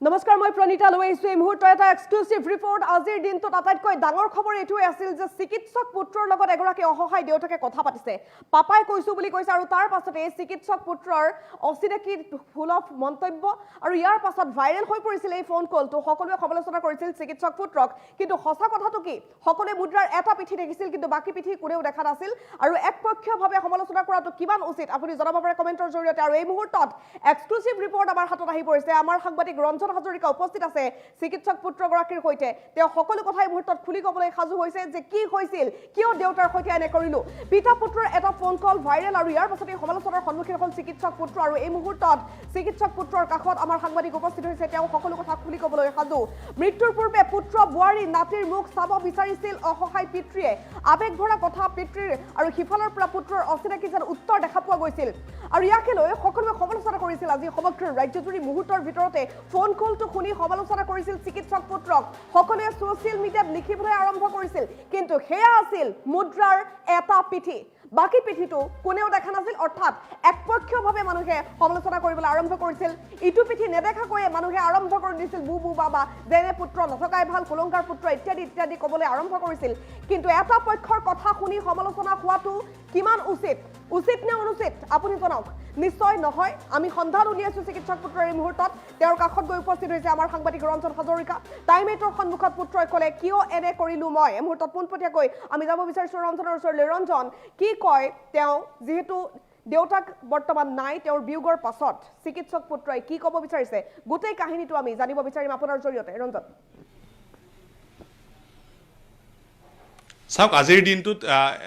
নমস্কাৰ মই প্ৰণীতা লৈ আহিছোঁ এই মুহূৰ্তৰ এটা এক্সক্লুচিভ ৰিপৰ্ট আজিৰ দিনটোত আটাইতকৈ ডাঙৰ খবৰ এইটোৱে আছিল যে চিকিৎসক পুত্ৰৰ লগত এগৰাকী অসহায় দেউতাকে কথা পাতিছে পাপাই কৈছোঁ বুলি কৈছে আৰু তাৰ পাছতে এই চিকিৎসক পুত্ৰৰ অচিনাকি সুলভ মন্তব্য আৰু ইয়াৰ পাছত ভাইৰেল হৈ পৰিছিল এই ফোন কলটো সকলোৱে সমালোচনা কৰিছিল চিকিৎসক পুত্ৰক কিন্তু সঁচা কথাটো কি সকলোৱে মুদ্ৰাৰ এটা পিঠি দেখিছিল কিন্তু বাকী পিঠি কোনেও দেখা নাছিল আৰু একপক্ষীয়ভাৱে সমালোচনা কৰাটো কিমান উচিত আপুনি জনাব পাৰে কমেণ্টৰ জৰিয়তে আৰু এই মুহূৰ্তত এক্সক্লুচিভ ৰিপৰ্ট আমাৰ হাতত আহি পৰিছে আমাৰ সাংবাদিক ৰঞ্জন হাজৰিকা উপস্থিত আছে চিকিৎসক পুত্ৰগৰাকীৰ সৈতে তেওঁ সকলো কথা এই মুহূৰ্তত খুলি ক'বলৈ সাজু হৈছে যে কি হৈছিল কিয় দেউতাৰ সৈতে এনে কৰিলো পিতা পুত্ৰৰ এটা ফোন কল ভাইৰেল আৰু ইয়াৰ পাছতে সমালোচনাৰ সন্মুখীন হ'ল চিকিৎসক পুত্ৰ আৰু এই মুহূৰ্তত চিকিৎসক পুত্ৰৰ কাষত আমাৰ সাংবাদিক উপস্থিত হৈছে তেওঁ সকলো কথা খুলি ক'বলৈ সাজু মৃত্যুৰ পূৰ্বে পুত্ৰ বোৱাৰী নাতিৰ মুখ চাব বিচাৰিছিল অসহায় পিতৃয়ে আবেগভৰা কথা পিতৃৰ আৰু সিফালৰ পৰা পুত্ৰৰ অচিনাকি যেন উত্তৰ দেখা পোৱা গৈছিল আৰু ইয়াকে লৈ সকলোৱে সমালোচনা কৰিছিল আজি সমগ্ৰ ৰাজ্যজুৰি মুহূৰ্তৰ ভিতৰতে ফোন কলটো শুনি সমালোচনা কৰিছিল চিকিৎসক পুত্ৰক সকলোৱে ছ'চিয়েল মিডিয়াত লিখিবলৈ আৰম্ভ কৰিছিল কিন্তু সেয়া আছিল মুদ্ৰাৰ এটা পিঠি বাকী পিঠিটো কোনেও দেখা নাছিল অৰ্থাৎ একপক্ষীয়ভাৱে মানুহে সমালোচনা কৰিবলৈ আৰম্ভ কৰিছিল ইটো পিঠি নেদেখাকৈয়ে মানুহে আৰম্ভ কৰি দিছিল বু বাবা যেনে পুত্ৰ নথকাই ভাল কুলংকাৰ পুত্ৰ ইত্যাদি ইত্যাদি ক'বলৈ আৰম্ভ কৰিছিল কিন্তু এটা পক্ষৰ কথা শুনি সমালোচনা হোৱাটো কিমান উচিত নে অনুচিত আপুনি জনাওক নিশ্চয় নহয় আমি সন্ধান উলিয়াইছোঁ চিকিৎসক পুত্ৰৰ এই মুহূৰ্তত তেওঁৰ কাষত গৈ উপস্থিত হৈছে আমাৰ সাংবাদিক ৰঞ্জন হাজৰিকা টাইমেটৰ সন্মুখত পুত্ৰই ক'লে কিয় এনে কৰিলোঁ মই এই মুহূৰ্তত পোনপটীয়াকৈ আমি যাব বিচাৰিছোঁ ৰঞ্জনৰ ওচৰলৈ ৰঞ্জন কি কয় তেওঁ যিহেতু দেউতাক বৰ্তমান নাই তেওঁৰ বিয়োগৰ পাছত চিকিৎসক পুত্ৰই কি ক'ব বিচাৰিছে গোটেই কাহিনীটো আমি জানিব বিচাৰিম আপোনাৰ জৰিয়তে ৰঞ্জন চাওক আজিৰ দিনটোত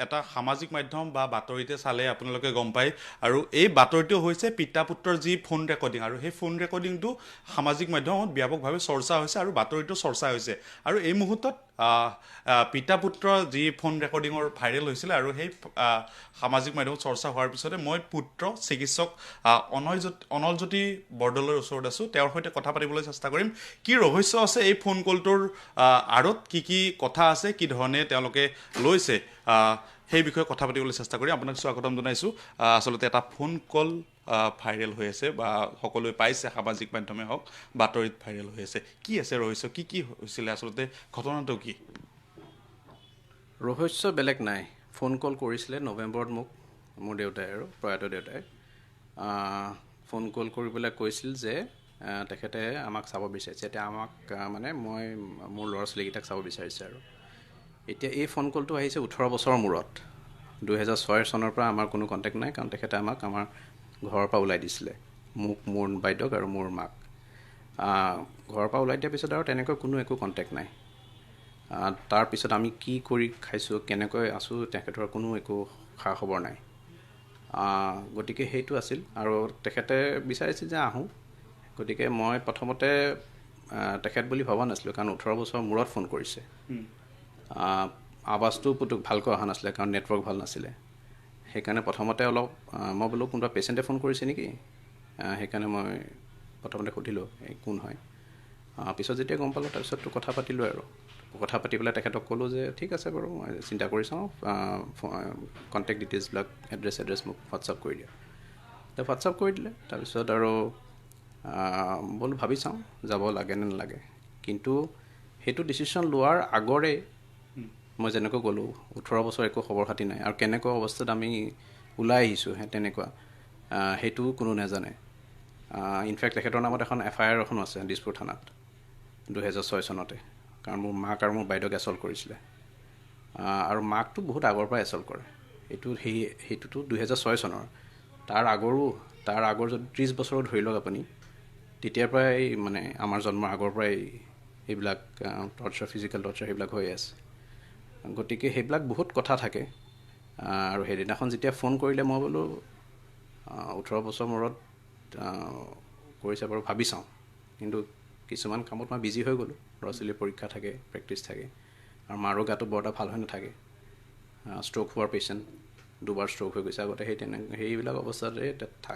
এটা সামাজিক মাধ্যম বা বাতৰিতে চালে আপোনালোকে গম পায় আৰু এই বাতৰিটো হৈছে পিতা পুত্ৰৰ যি ফোন ৰেকৰ্ডিং আৰু সেই ফোন ৰেকৰ্ডিংটো সামাজিক মাধ্যমত ব্যাপকভাৱে চৰ্চা হৈছে আৰু বাতৰিটো চৰ্চা হৈছে আৰু এই মুহূৰ্তত পিতা পুত্ৰৰ যি ফোন ৰেকৰ্ডিঙৰ ভাইৰেল হৈছিলে আৰু সেই সামাজিক মাধ্যমত চৰ্চা হোৱাৰ পিছতে মই পুত্ৰ চিকিৎসক অনলজ্যোতি বৰদলৈৰ ওচৰত আছোঁ তেওঁৰ সৈতে কথা পাতিবলৈ চেষ্টা কৰিম কি ৰহস্য আছে এই ফোন কলটোৰ আঁৰত কি কথা আছে কি ধৰণে তেওঁলোকে লৈছে সেই বিষয়ে কথা পাতিবলৈ চেষ্টা কৰিম আপোনাক স্বাগতম জনাইছোঁ আচলতে এটা ফোন কল ভাইৰেল হৈ আছে বা সকলোৱে পাইছে সামাজিক মাধ্যমে হওক বাতৰিত ভাইৰেল হৈ আছে কি আছে ৰহস্য কি হৈছিলে আচলতে ঘটনাটো কি ৰহস্য বেলেগ নাই ফোন কল কৰিছিলে নৱেম্বৰত মোক মোৰ দেউতাই আৰু প্ৰয়াত দেউতাই ফোন কল কৰি পেলাই কৈছিল যে তেখেতে আমাক চাব বিচাৰিছে এতিয়া আমাক মানে মই মোৰ ল'ৰা ছোৱালীকেইটাক চাব বিচাৰিছে আৰু এতিয়া এই ফোন কলটো আহিছে 18 বছৰৰ মূৰত 2006 চনৰ পৰা আমাৰ কোনো কণ্টেক্ট নাই কাৰণ তেখেতে আমাক আমাৰ ঘৰৰ পৰা ওলাই দিছিলে মোক মোৰ বাইদেউক আৰু মোৰ মাক ঘৰৰ পৰা ওলাই দিয়াৰ পিছত আৰু তেনেকৈ কোনো একো কণ্টেক্ট নাই তাৰপিছত আমি কি কৰি খাইছোঁ কেনেকৈ আছোঁ তেখেতৰ কোনো একো খা খবৰ নাই গতিকে সেইটো আছিল আৰু তেখেতে বিচাৰিছিল যে আহোঁ গতিকে মই প্ৰথমতে তেখেত বুলি ভবা নাছিলোঁ কাৰণ 18 বছৰৰ মূৰত ফোন কৰিছে আৱাজটো পুতুক ভালকৈ অহা নাছিলে কাৰণ নেটৱৰ্ক ভাল নাছিলে সেইকাৰণে প্ৰথমতে অলপ মই বোলো কোনোবা পেচেণ্টে ফোন কৰিছে নেকি সেইকাৰণে মই প্ৰথমতে সুধিলোঁ এই কোন হয় পিছত যেতিয়া গম পালোঁ তাৰপিছততো কথা পাতিলোঁ আৰু কথা পাতি পেলাই তেখেতক ক'লোঁ যে ঠিক আছে বাৰু মই চিন্তা কৰি চাওঁ কণ্টেক্ট ডিটেইলছবিলাক এড্ৰেছ মোক হোৱাটছআপ কৰি দিয়া তেওঁ হোৱাটছআপ কৰি দিলে তাৰপিছত আৰু বোলো ভাবি চাওঁ যাব লাগে নে নালাগে কিন্তু সেইটো ডিচিশ্যন লোৱাৰ আগৰে মই যেনেকৈ ক'লোঁ 18 বছৰ একো খবৰ খাতি নাই আৰু কেনেকুৱা অৱস্থাত আমি ওলাই আহিছোঁ তেনেকুৱা সেইটো কোনো নাজানে ইনফেক্ট তেখেতৰ নামত এখন FIR এখনো আছে দিছপুৰ থানাত 2006 চনতে কাৰণ মোৰ মাক আৰু মোৰ বাইদেউক এছল্ট কৰিছিলে আৰু মাকটো বহুত আগৰ পৰা এছল্ট কৰে সেইটোতো 2006 চনৰ তাৰ আগৰ যদি 30 বছৰো ধৰি লওক আপুনি তেতিয়াৰ পৰাই মানে আমাৰ জন্মৰ আগৰ পৰাই এইবিলাক টৰ্চাৰ ফিজিকেল টৰ্চাৰ সেইবিলাক হৈ আছে গতিকে সেইবিলাক বহুত কথা থাকে আৰু সেইদিনাখন যেতিয়া ফোন কৰিলে মই বোলো 18 বছৰ মূৰত কৰিছে বাৰু ভাবি চাওঁ কিন্তু কিছুমান কামত মই বিজি হৈ গ'লোঁ ল'ৰা ছোৱালীৰ পৰীক্ষা থাকে প্ৰেক্টিছ থাকে আৰু মাৰো গাটো বৰ এটা ভাল হৈ নাথাকে ষ্ট্ৰ'ক হোৱাৰ পেচেণ্ট দুবাৰ ষ্ট্ৰ'ক হৈ গৈছে আগতে সেইবিলাক অৱস্থাতে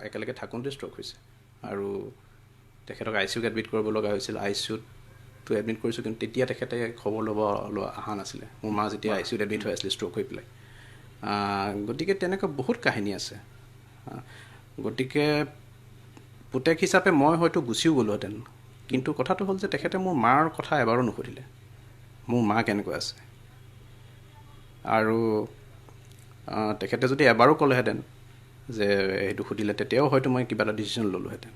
একেলগে থাকোঁতে ষ্ট্ৰ'ক হৈছে আৰু তেখেতক ICUত এডমিট কৰিব লগা হৈছিল ICUতটো এডমিট কৰিছোঁ কিন্তু তেতিয়া তেখেতে খবৰ ল'ব অহা নাছিলে মোৰ মা যেতিয়া ICUত এডমিট হৈ আছিলে ষ্ট্ৰ'ক হৈ পেলাই গতিকে তেনেকুৱা বহুত কাহিনী আছে গতিকে পুতেক হিচাপে মই হয়তো গুচিও গ'লোহেঁতেন কিন্তু কথাটো হ'ল যে তেখেতে মোৰ মাৰ কথা এবাৰো নুসুধিলে মোৰ মা কেনেকুৱা আছে আৰু তেখেতে যদি এবাৰো ক'লেহেঁতেন যে সেইটো সুধিলে তেতিয়াও হয়তো মই কিবা এটা ডিচিশ্যন ল'লোহেঁতেন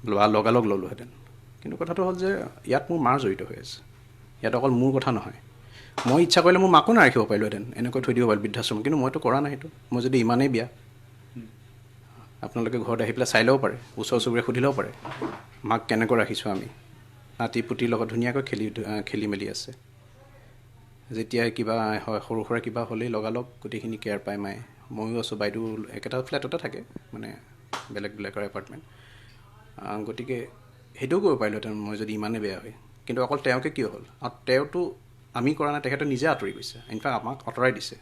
লোৱা লগালগ ল'লোহেঁতেন কিন্তু কথাটো হ'ল যে ইয়াত মোৰ মাৰ জড়িত হৈ আছে ইয়াত অকল মোৰ কথা নহয় মই ইচ্ছা কৰিলে মোৰ মাকো নাৰাখিব পাৰিলোহেঁতেন এনেকৈ থৈ দিব পাৰিলোঁ বৃদ্ধাশ্ৰম কিন্তু মইতো কৰা নাই সেইটো মই যদি ইমানেই বিয়া আপোনালোকে ঘৰত আহি পেলাই চাই ল'ব পাৰে ওচৰ চুবুৰীয়া সুধি ল'ব পাৰে মাক কেনেকৈ ৰাখিছোঁ আমি নাতি পুতিৰ লগত ধুনীয়াকৈ খেলি মেলি আছে যেতিয়া কিবা হয় সৰু সুৰা কিবা হ'লেই লগালগ গোটেইখিনি কেয়াৰ পায় মায়ে ময়ো আছোঁ বাইদেউ একেটা ফ্লেটতে থাকে মানে বেলেগ বেলেগৰ এপাৰ্টমেণ্ট গতিকে সেইটোও কৰিব পাৰিলোহেঁতেন মই যদি ইমানেই বেয়া হয় কিন্তু অকল তেওঁকে কিয় হ'ল আৰু তেওঁতো আমি কৰা নাই তেখেতে নিজে আঁতৰি গৈছে ইনফেক্ট আমাক আঁতৰাই দিছে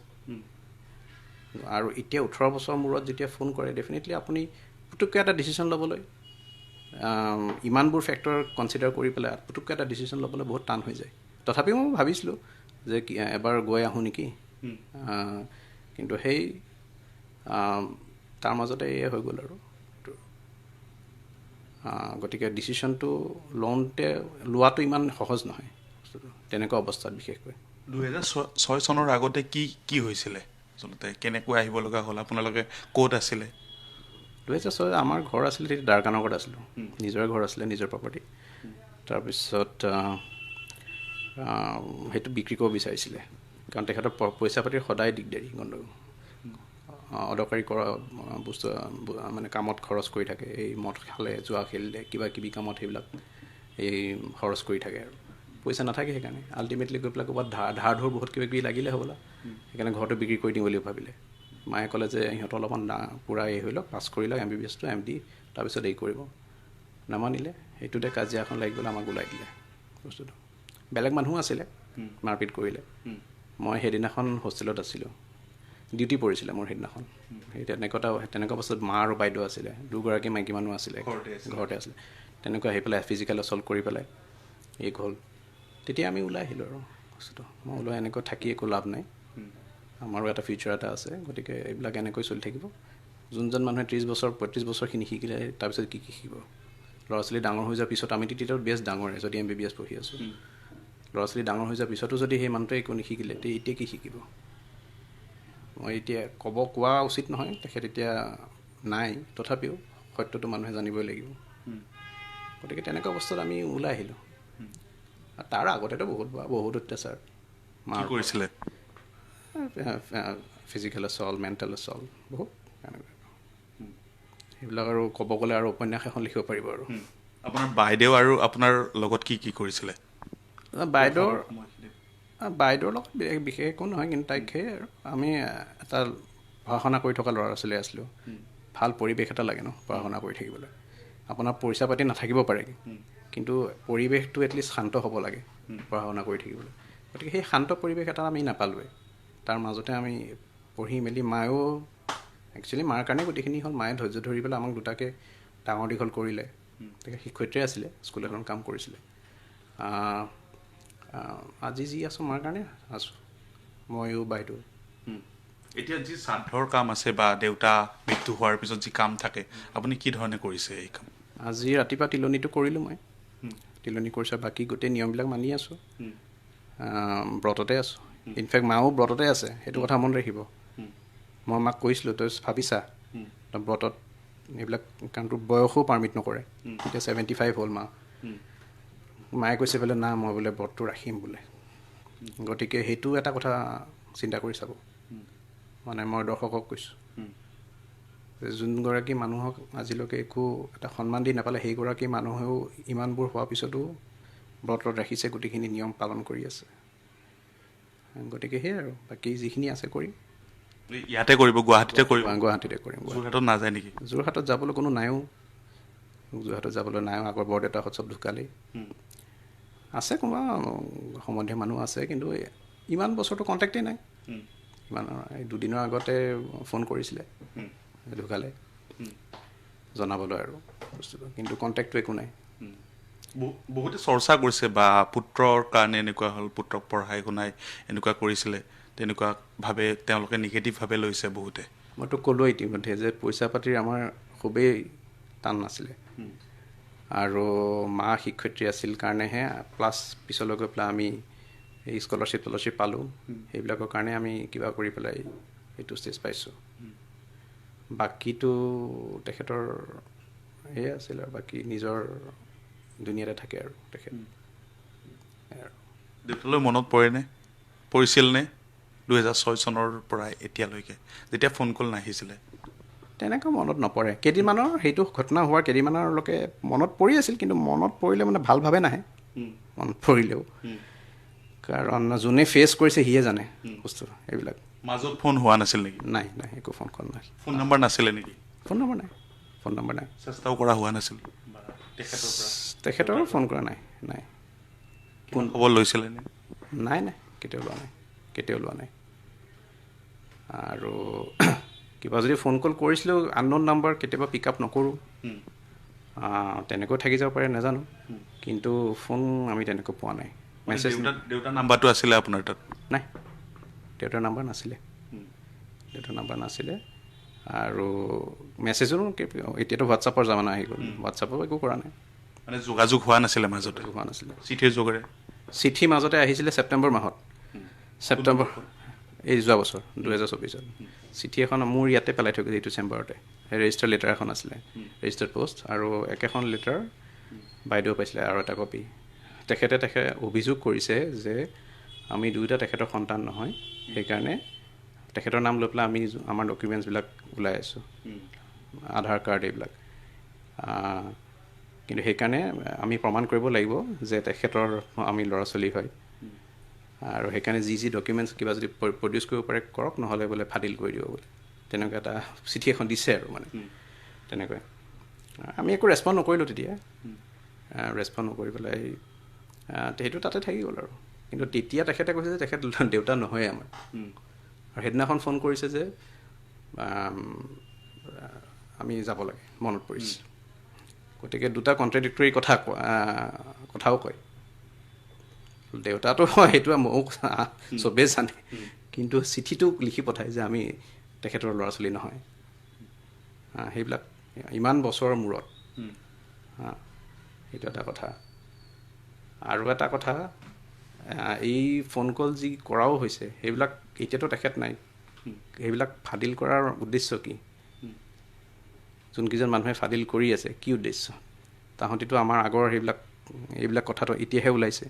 আৰু এতিয়া 18 বছৰ মূৰত যেতিয়া ফোন কৰে ডেফিনেটলি আপুনি পুটুককৈ এটা ডিচিশ্যন ল'বলৈ ইমানবোৰ ফেক্টৰ কনচিডাৰ কৰি পেলাই পুটুককৈ এটা ডিচিশ্যন ল'বলৈ বহুত টান হৈ যায় তথাপিও মই ভাবিছিলোঁ যে এবাৰ গৈ আহোঁ নেকি কিন্তু সেই তাৰ মাজতে এয়ে হৈ গ'ল আৰু গতিকে ডিচিশ্যনটো লোৱাটো ইমান সহজ নহয় তেনেকুৱা অৱস্থাত বিশেষকৈ 2006 চনৰ আগতে কি হৈছিলে আচলতে কেনেকৈ আহিব লগা হ'ল আপোনালোকে ক'ত আছিলে 2006 আমাৰ ঘৰ আছিলে তেতিয়া দ্বাৰকানগৰত আছিলোঁ নিজৰে ঘৰ আছিলে নিজৰ প্ৰপাৰ্টি তাৰপিছত সেইটো বিক্ৰী কৰিব বিচাৰিছিলে কাৰণ তেখেতৰ পইচা পাতিৰ সদায় দিগদাৰী গণ্ডগোল অদৰকাৰী কৰা বস্তু মানে কামত খৰচ কৰি থাকে এই মদ খালে জুৱা খেলিলে কিবা কিবি কামত সেইবিলাক এই খৰচ কৰি থাকে আৰু পইচা নাথাকে সেইকাৰণে আল্টিমেটলি গৈ পেলাই ক'ৰবাত ধাৰ ধৰ বহুত কিবা কিবি লাগিলে হ'বলা সেইকাৰণে ঘৰটো বিক্ৰী কৰি দিম বুলি ভাবিলে মায়ে ক'লে যে সিহঁতৰ অলপমান পূৰা এই হৈ লওক পাছ কৰি লওক MBBSটো MD তাৰপিছত এই কৰিব নামানিলে সেইটোতে কাজিয়া এখন লাগি গ'লে আমাক ওলাই দিলে বস্তুটো বেলেগ মানুহো আছিলে মাৰপিট কৰিলে মই সেইদিনাখন হোষ্টেলত আছিলোঁ ডিউটি পৰিছিলে মোৰ সেইদিনাখন সেই তেনেকুৱা বস্তুত মা আৰু বাইদেউ আছিলে দুগৰাকী মাইকী মানুহ আছিলে ঘৰতে আছিলে তেনেকুৱা আহি পেলাই ফিজিকেল এছল্ট কৰি পেলাই এই হ'ল তেতিয়া আমি ওলাই আহিলোঁ আৰু বস্তুটো মই ওলাই এনেকৈ থাকি একো লাভ নাই আমাৰো এটা ফিউচাৰ এটা আছে গতিকে এইবিলাক এনেকৈ চলি থাকিব যোনজন মানুহে 30 বছৰ 35 বছৰখিনি শিকিলে তাৰপিছত কি শিকিব ল'ৰা ছোৱালী ডাঙৰ হৈ যোৱাৰ পিছত আমি তেতিয়াও বেষ্ট ডাঙৰে যদি MBBS পঢ়ি আছোঁ ল'ৰা ছোৱালী ডাঙৰ হৈ যোৱাৰ পিছতো যদি সেই মানুহটোৱে একো নিশিকিলে তে এতিয়া কি শিকিব মই এতিয়া কোৱা উচিত নহয় তেখেত এতিয়া নাই তথাপিও সত্যটো মানুহে জানিবই লাগিব গতিকে তেনেকুৱা অৱস্থাত আমি ওলাই আহিলোঁ তাৰ আগতেতো বহুত অত্যাচাৰ মাৰ কৰিছিলে ফিজিকেল এছল্ট মেণ্টেল এছল্ট বহুত সেইবিলাক আৰু ক'ব গ'লে আৰু উপন্যাস এখন লিখিব পাৰিব আৰু আপোনাৰ বাইদেউ আৰু আপোনাৰ লগত কি কৰিছিলে বাইদেউৰ লগত বিশেষ একো নহয় কিন্তু তাইক সেই আৰু আমি এটা পঢ়া শুনা কৰি থকা ল'ৰা ছোৱালী আছিলোঁ ভাল পৰিৱেশ এটা লাগে ন পঢ়া শুনা কৰি থাকিবলৈ আপোনাৰ পইচা পাতি নাথাকিব পাৰে কিন্তু পৰিৱেশটো এটলিষ্ট শান্ত হ'ব লাগে পঢ়া শুনা কৰি থাকিবলৈ গতিকে সেই শান্ত পৰিৱেশ এটা আমি নাপালোঁৱে তাৰ মাজতে আমি পঢ়ি মেলি মায়েও একচুৱেলি মাৰ কাৰণে গোটেইখিনি হ'ল মায়ে ধৈৰ্য ধৰি পেলাই আমাক দুটাকে ডাঙৰ দীঘল কৰিলে তেখেত শিক্ষয়িত্ৰী আছিলে স্কুল এখন কাম কৰিছিলে আজি যি আছোঁ মাৰ কাৰণে আছোঁ ময়ো বাইদেউ এতিয়া যি শ্ৰাদ্ধৰ কাম আছে বা দেউতা মৃত্যু হোৱাৰ পিছত যি কাম থাকে আপুনি কি ধৰণে কৰিছে এই কাম আজি ৰাতিপুৱা তিলনীটো কৰিলোঁ মই তিলনী কৰিছোঁ বাকী গোটেই নিয়মবিলাক মানি আছোঁ ব্ৰততে আছোঁ ইনফেক্ট মাও ব্ৰততে আছে সেইটো কথা মনত ৰাখিব মই মাক কৈছিলোঁ তই ভাবিছা ব্ৰতত এইবিলাক কাৰণটো বয়সো পাৰ্মিট নকৰে এতিয়া 75 হ'ল মায়ে কৈছে বোলে না মই বোলে ব্ৰতটো ৰাখিম বোলে গতিকে সেইটো এটা কথা চিন্তা কৰি চাব মানে মই দৰ্শকক কৈছোঁ যোনগৰাকী মানুহক আজিলৈকে একো এটা সন্মান দি নাপালে সেইগৰাকী মানুহেও ইমানবোৰ হোৱাৰ পিছতো ব্ৰতত ৰাখিছে গোটেইখিনি নিয়ম পালন কৰি আছে গতিকে সেই আৰু বাকী যিখিনি আছে কৰিম ইয়াতে কৰিব গুৱাহাটীতে কৰিম যোৰহাটত নাযায় নেকি যোৰহাটত যাবলৈ কোনো নাইও আগৰ বৰদেউতাহঁত চব ঢুকালেই আছে কোনোবা সম্বন্ধীয় মানুহ আছে কিন্তু ইমান বছৰটো কণ্টেক্টেই নাই ইমান এই দুদিনৰ আগতে ফোন কৰিছিলে ঢুকালে জনাবলৈ আৰু বস্তুটো কিন্তু কণ্টেক্টটো একো নাই বহুতে চৰ্চা কৰিছে বা পুত্ৰৰ কাৰণে এনেকুৱা হ'ল পুত্ৰক পঢ়াই শুনাই এনেকুৱা কৰিছিলে তেনেকুৱাভাৱে তেওঁলোকে নিগেটিভভাৱে লৈছে বহুতে মইতো ক'লোৱে ইতিমধ্যে যে পইচা পাতিৰ আমাৰ খুবেই টান নাছিলে আৰু মা শিক্ষয়িত্ৰী আছিল কাৰণেহে প্লাছ পিছলৈ গৈ পেলাই আমি এই স্কলাৰশ্বিপ পালোঁ সেইবিলাকৰ কাৰণে আমি কিবা কৰি পেলাই এইটো ষ্টেজ পাইছোঁ বাকীটো তেখেতৰ সেয়ে আছিল আৰু বাকী নিজৰ দুনিয়াতে থাকে আৰু তেখেত দেউতালৈ মনত পৰিছিলনে 2006 চনৰ পৰা এতিয়ালৈকে যেতিয়া ফোন কল নাহিছিলে তেনেকৈ মনত নপৰে কেইদিনমানৰ সেইটো ঘটনা হোৱাৰ কেইদিনমানৰলৈকে মনত পৰি আছিল কিন্তু মনত পৰিলে মানে ভালভাৱে নাহে মনত পৰিলেও কাৰণ যোনে ফেচ কৰিছে সিয়ে জানে বস্তু এইবিলাক মাজত ফোন হোৱা নাছিল নেকি নাই একো ফোন কল নাই ফোন নম্বৰ নাছিলে নেকি ফোন নম্বৰ নাই চেষ্টাও কৰা হোৱা নাছিল তেখেতৰো ফোন কৰা নাই কোন খবৰ লৈছিলে নে নাই কেতিয়াও লোৱা নাই আৰু কিবা যদি ফোন কল কৰিছিলোঁ আনন'ন নাম্বাৰ কেতিয়াবা পিক আপ নকৰোঁ তেনেকৈ থাকি যাব পাৰে নাজানো কিন্তু ফোন আমি তেনেকৈ পোৱা নাই মেছেজ দেউতাৰ নাম্বাৰটো আছিলে আপোনাৰ তাত নাই দেউতাৰ নাম্বাৰ নাছিলে আৰু মেছেজো এতিয়াতো হোৱাটছআপৰ জামানা আহি গ'ল হোৱাটছআপো একো কৰা নাই মানে যোগাযোগ হোৱা নাছিলে মাজতে হোৱা নাছিলে চিঠিৰ যোগেৰে চিঠি মাজতে আহিছিলে ছেপ্টেম্বৰ মাহত এই যোৱা বছৰ 2024 চিঠি এখন মোৰ ইয়াতে পেলাই থৈ গৈছে এইটো চেম্বাৰতে ৰেজিষ্টাৰ লেটাৰ এখন আছিলে ৰেজিষ্টাৰ্ড পোষ্ট আৰু একেখন লেটাৰ বাইদেউ পাইছিলে আৰু এটা কপি তেখেতে অভিযোগ কৰিছে যে আমি দুয়োটা তেখেতৰ সন্তান নহয় সেইকাৰণে তেখেতৰ নাম লৈ পেলাই আমি আমাৰ ডকুমেণ্টছবিলাক ওলাই আছোঁ আধাৰ কাৰ্ড এইবিলাক কিন্তু সেইকাৰণে আমি প্ৰমাণ কৰিব লাগিব যে তেখেতৰ আমি ল'ৰা ছোৱালী হয় আৰু সেইকাৰণে যি ডকুমেণ্টছ কিবা যদি প্ৰডিউচ কৰিব পাৰে কৰক নহ'লে বোলে ফাদিল কৰি দিব বোলে তেনেকুৱা এটা চিঠি এখন দিছে আৰু মানে তেনেকৈ আমি একো ৰেচপণ্ড নকৰিলোঁ তেতিয়া ৰেচপণ্ড নকৰি পেলাই সেইটো তাতে থাকি গ'ল আৰু কিন্তু তেতিয়া তেখেতে কৈছে যে তেখেত দেউতা নহয় আমাৰ আৰু সেইদিনাখন ফোন কৰিছে যে আমি যাব লাগে মনত পৰিছে গতিকে দুটা কণ্ট্ৰাডিক্টৰী কথাও কয় দেউতাটো হয় সেইটো মোক চবেই জানে কিন্তু চিঠিটো লিখি পঠায় যে আমি তেখেতৰ ল'ৰা ছোৱালী নহয় সেইবিলাক ইমান বছৰৰ মূৰত সেইটো এটা কথা আৰু এটা কথা এই ফোন কল যি কৰাও হৈছে সেইবিলাক এতিয়াতো তেখেত নাই সেইবিলাক ফাদিল কৰাৰ উদ্দেশ্য কি যোনকেইজন মানুহে ফাদিল কৰি আছে কি উদ্দেশ্য তাহাঁতিতো আমাৰ আগৰ এইবিলাক কথাটো এতিয়াহে ওলাইছে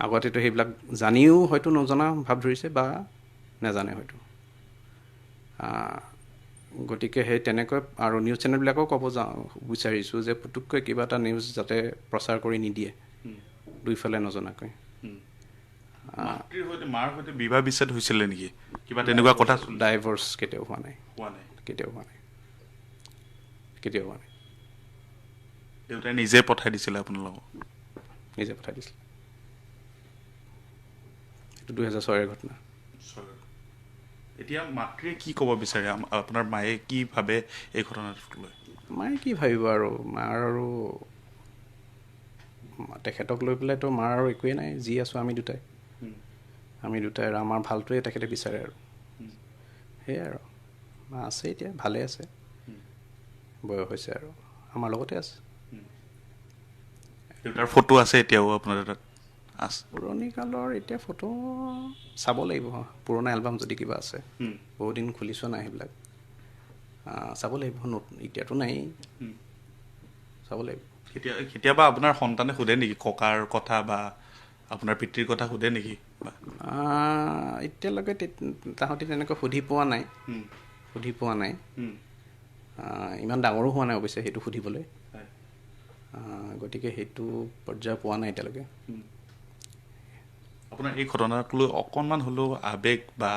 আগতেতো সেইবিলাক জানিও হয়তো নজনা ভাৱ ধৰিছে বা নাজানে হয়তো গতিকে সেই তেনেকৈ আৰু নিউজ চেনেলবিলাকেও ক'ব বিচাৰিছোঁ যে পুটুককৈ কিবা এটা নিউজ যাতে প্ৰচাৰ কৰি নিদিয়ে দুইফালে নজনাকৈ মাৰ সৈতে বিবাহ বিচ্ছেদ হৈছিলে নেকি কিবা তেনেকুৱা কথা ডাইভৰ্চ কেতিয়াও হোৱা নাই দেউতাই নিজে পঠাই দিছিলে আপোনালোকক নিজে পঠাই দিছিলে এইটো 2006 ঘটনা এতিয়া মাতৃয়ে কি ক'ব বিচাৰে আপোনাৰ মায়ে কি ভাবে এই ঘটনাটোক লৈ মায়ে কি ভাবিব আৰু মাৰ আৰু তেখেতক লৈ পেলাইতো মাৰ আৰু একোৱেই নাই যি আছোঁ আমি দুটাই আৰু আমাৰ ভালটোৱে তেখেতে বিচাৰে আৰু সেয়াই আৰু মা আছে এতিয়া ভালে আছে বয়স হৈছে আৰু আমাৰ লগতে আছে দেউতাৰ ফটো আছে এতিয়াও আপোনাৰ তাত আছে পুৰণি কালৰ এতিয়া ফটো চাব লাগিব পুৰণা এলবাম যদি কিবা আছে বহুত দিন খুলি চোৱা নাই সেইবিলাক চাব লাগিব এতিয়াতো নাই চাব লাগিব কেতিয়াবা আপোনাৰ সন্তানে সোধে নেকি ককাৰ কথা বা আপোনাৰ পিতৃৰ কথা সোধে নেকি এতিয়ালৈকে তাহাঁতি তেনেকৈ সুধি পোৱা নাই ইমান ডাঙৰো হোৱা নাই অৱশ্যে সেইটো সুধিবলৈ গতিকে সেইটো পৰ্যায় পোৱা নাই এতিয়ালৈকে আপোনাৰ এই ঘটনাক লৈ অকণমান হ'লেও আৱেগ বা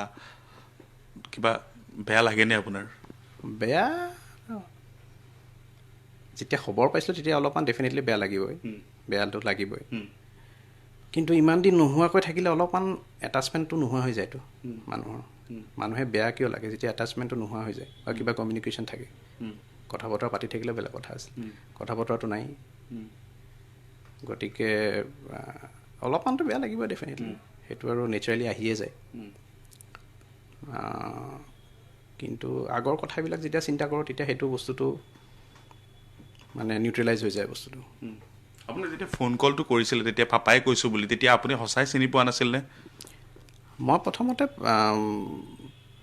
কিবা বেয়া লাগেনে আপোনাৰ বেয়া যেতিয়া খবৰ পাইছিলোঁ তেতিয়া অলপমান ডেফিনেটলি বেয়া লাগিবই কিন্তু ইমান দিন নোহোৱাকৈ থাকিলে অলপমান এটাচমেণ্টটো নোহোৱা হৈ যায়তো মানুহে বেয়া কিয় লাগে যেতিয়া এটাচমেণ্টটো নোহোৱা হৈ যায় বা কিবা কমিউনিকেশ্যন থাকে কথা বতৰা পাতি থাকিলে বেলেগ কথা আছে কথা বতৰাটো নাই গতিকে অলপমানতো বেয়া লাগিব ডেফিনেটলি সেইটো আৰু নেচাৰেলি আহিয়ে যায় কিন্তু আগৰ কথাবিলাক যেতিয়া চিন্তা কৰোঁ তেতিয়া সেইটো বস্তুটো মানে নিউট্ৰেলাইজ হৈ যায় বস্তুটো। আপুনি যেতিয়া ফোন কলটো কৰিছিলে তেতিয়া পাপাই কৈছোঁ বুলি, তেতিয়া আপুনি সঁচাই চিনি পোৱা নাছিলনে? মই প্ৰথমতে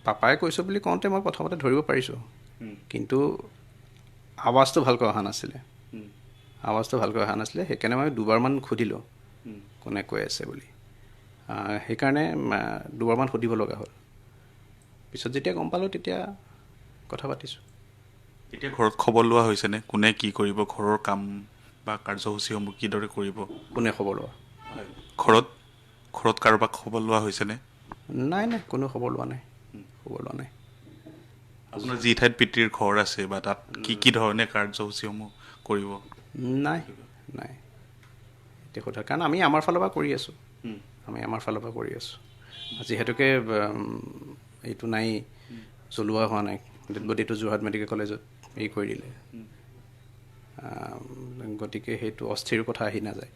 পাপাই কৈছোঁ বুলি কওঁতে মই প্ৰথমতে ধৰিব পাৰিছোঁ, কিন্তু আৱাজটো ভালকৈ অহা নাছিলে। সেইকাৰণে মই দুবাৰমান সুধিলোঁ কোনে কৈ আছে বুলি। সেইকাৰণে দুবাৰমান সুধিব লগা হ'ল। পিছত যেতিয়া গম পালোঁ তেতিয়া কথা পাতিছোঁ। এতিয়া ঘৰত খবৰ লোৱা হৈছেনে? কোনে কি কৰিব, ঘৰৰ কাম বা কাৰ্যসূচীসমূহ কিদৰে কৰিব? কোনে খবৰ লোৱা? ঘৰত কাৰোবাক খবৰ লোৱা হৈছেনে? নাই, কোনো খবৰ লোৱা নাই। আপোনাৰ যি ঠাইত পিতৃৰ ঘৰ আছে বা তাত কি ধৰণে কাৰ্যসূচীসমূহ কৰিব? নাই এতিয়া কথা, কাৰণ আমি আমাৰ ফালৰ পৰা কৰি আছোঁ। যিহেতুকে এইটো নাই, চলোৱা হোৱা নাই। ডেড বডিটো যোৰহাট মেডিকেল কলেজত কৰি দিলে, গতিকে সেইটো অস্থিৰ কথা আহি নাযায়।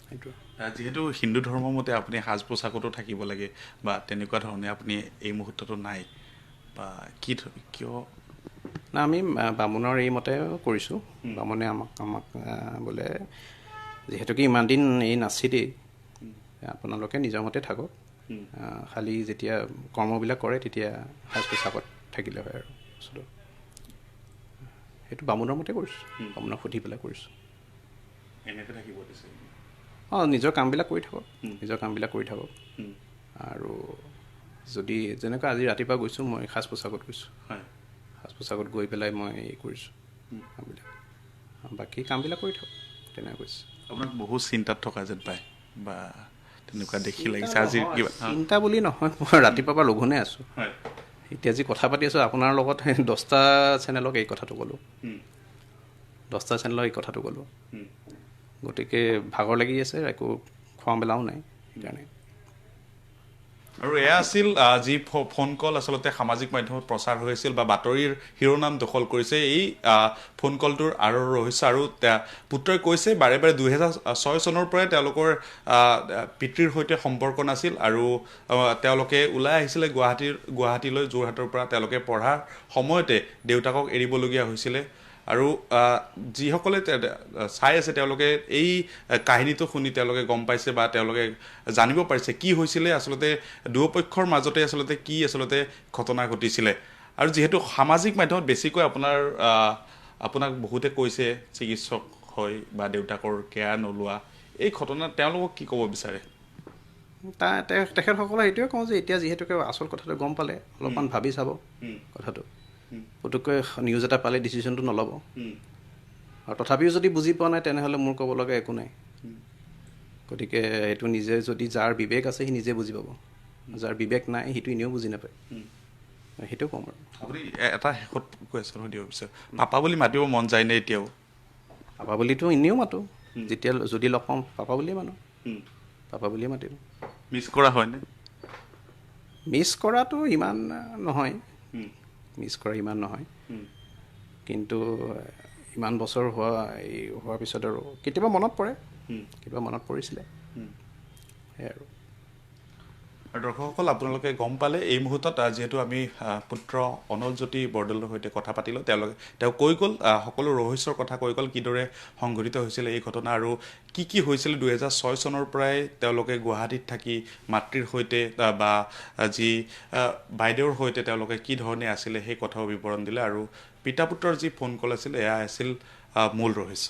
সেইটো যিহেতু হিন্দু ধৰ্মৰ মতে আপুনি সাজ পোছাকতো থাকিব লাগে বা তেনেকুৱা ধৰণে আপুনি এই মুহূৰ্ততো নাই, বা কিয়? না, আমি বামুণৰ এই মতে কৰিছোঁ। বামুণে আমাক বোলে যিহেতুকে ইমান দিন এই নাছিলেই, আপোনালোকে নিজৰ মতে থাকক, খালি যেতিয়া কৰ্মবিলাক কৰে তেতিয়া সাজ পোছাকত থাকিলে হয় আৰু বস্তুটো। সেইটো বামুণৰ মতে কৰিছোঁ, বামুণক সুধি পেলাই কৰিছোঁ। এনেকৈ থাকিব দিছে? নিজৰ কামবিলাক কৰি থাকক। আৰু যদি যেনেকৈ আজি ৰাতিপুৱা গৈছোঁ, মই সাজ পোছাকত গৈছোঁ। সাজ পোছাকত গৈ পেলাই মই কৰিছোঁ কামবিলাক, বাকী কামবিলাক কৰি থাকক, তেনেকৈ কৈছোঁ। আপোনাক বহুত চিন্তাত থকা যেন পায় বা তেনেকুৱা দেখি লাগিছে আজি কিবা? চিন্তা বুলি নহয়, মই ৰাতিপুৱাৰ পৰা লঘোণে আছোঁ। এতিয়া যি কথা পাতি আছোঁ আপোনাৰ লগত, 10টা চেনেলক এই কথাটো ক'লোঁ। গতিকে ভাগৰ লাগি আছে, একো খোৱা মেলাও নাই সেইকাৰণে। আৰু এয়া আছিল যি ফোন কল আচলতে সামাজিক মাধ্যমত প্ৰচাৰ হৈ আছিল বা বাতৰিৰ শিৰোনাম দখল কৰিছে। এই ফোন কলটোৰ আঁৰৰ ৰহস্য, আৰু পুত্ৰই কৈছে বাৰে 2006 চনৰ পৰাই তেওঁলোকৰ পিতৃৰ সৈতে সম্পৰ্ক নাছিল, আৰু তেওঁলোকে ওলাই আহিছিলে গুৱাহাটীলৈ, যোৰহাটৰ পৰা তেওঁলোকে পঢ়াৰ সময়তে দেউতাকক এৰিবলগীয়া হৈছিলে। আৰু যিসকলে চাই আছে তেওঁলোকে এই কাহিনীটো শুনি তেওঁলোকে গম পাইছে বা তেওঁলোকে জানিব পাৰিছে কি হৈছিলে আচলতে, দুয়োপক্ষৰ মাজতে আচলতে কি ঘটনা ঘটিছিলে। আৰু যিহেতু সামাজিক মাধ্যমত বেছিকৈ আপোনাক বহুতে কৈছে চিকিৎসক হয় বা দেউতাকৰ কেয়াৰ নোলোৱা, এই ঘটনাত তেওঁলোকক কি ক'ব বিচাৰে? তেখেতসকলে সেইটোৱে কওঁ যে এতিয়া যিহেতুকে আচল কথাটো গম পালে, অলপমান ভাবি চাব কথাটো। পুতুককৈ নিউজ এটা পালে ডিচিশ্যনটো নল'ব, আৰু তথাপিও যদি বুজি পোৱা নাই তেনেহ'লে মোৰ ক'ব লগা একো নাই। গতিকে এইটো নিজে যদি যাৰ বিবেক আছে সি নিজে বুজি পাব, যাৰ বিবেক নাই সেইটো এনেও বুজি নাপায়, সেইটো ক'ম আৰু। আপুনি এটা শেষত কুৱেশ্যন দিব বিচাৰোঁ, পাপা বুলি মাতিব মন যায়নে এতিয়াও? পাপা বুলিতো এনেও মাতোঁ, যদি লগ পাওঁ পাপা বুলিয়ে মাতিম। মিছ কৰা হয়নে? মিছ কৰাটো ইমান নহয়, কিন্তু ইমান বছৰ হোৱাৰ পিছত আৰু কেতিয়াবা মনত পৰে, পৰিছিলে সেয়াই আৰু। দৰ্শকসকল, আপোনালোকে গম পালে এই মুহূৰ্তত যিহেতু আমি পুত্ৰ অনলজ্যোতি বৰদলৈৰ সৈতে কথা পাতিলোঁ, তেওঁ কৈ গ'ল সকলো ৰহস্যৰ কথা কৈ গ'ল, কিদৰে সংঘটিত হৈছিলে এই ঘটনা আৰু কি হৈছিলে 2006 চনৰ পৰাই তেওঁলোকে গুৱাহাটীত থাকি মাতৃৰ সৈতে বা যি বাইদেউৰ সৈতে তেওঁলোকে কি ধৰণে আছিলে সেই কথাও বিৱৰণ দিলে। আৰু পিতা পুত্ৰৰ যি ফোন কল আছিল এয়া আছিল মূল ৰহস্য।